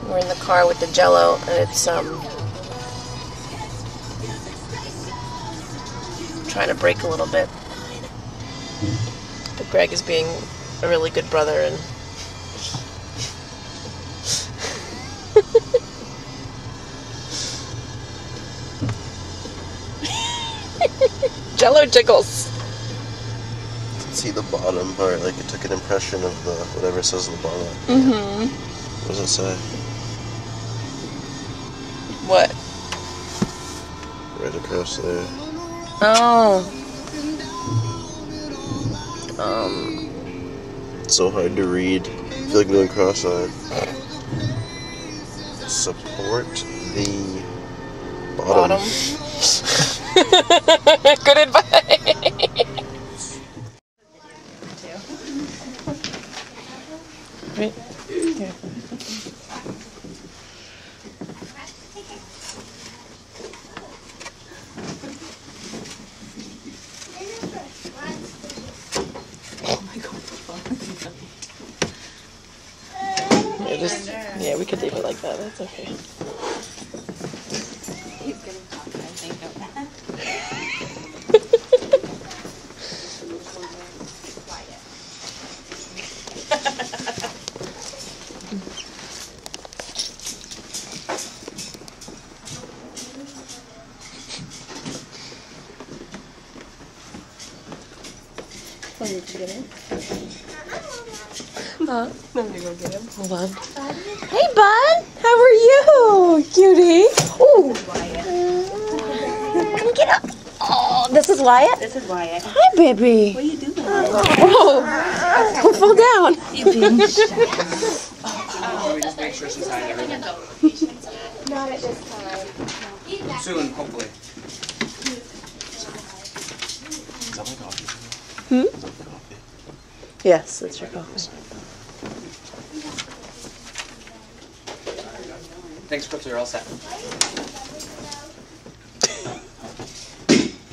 We're in the car with the Jello, and it's trying to break a little bit. But Greg is being a really good brother and Jello jiggles. You can see the bottom part, like it took an impression of the whatever it says on the bottom. Mm-hmm. What does it say? What? Right across there. Oh. It's so hard to read. I feel like I'm going cross-eyed. Support the bottom. Good advice. Right here. Yeah, we could leave it like that. That's okay. He's getting hot, I think, of that. Oh, did you get in? Huh? I'm gonna go get him. Hold on. Hey, bud. How are you, cutie? Oh. Get up. Oh, this is Wyatt? This is Wyatt. Hi, baby. What are you doing? Oh. Don't fall down. You being shy. We just make sure she signed everything. Not at this time. Soon, hopefully. Is that my coffee? Hmm? Is that my coffee? Yes, that's your coffee. Thanks, Crooks. You're all set.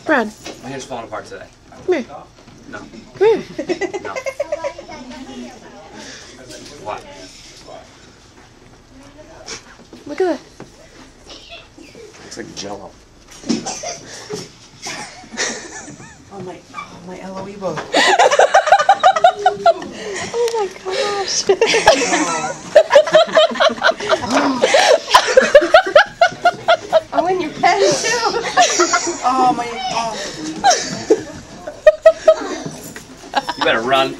Brad, My hair's falling apart today. come here. No. Come here. No. What? Look at that. Looks like Jello. Oh my LOE book. Oh my gosh. Oh, and your pen too. Oh my. Oh. You better run.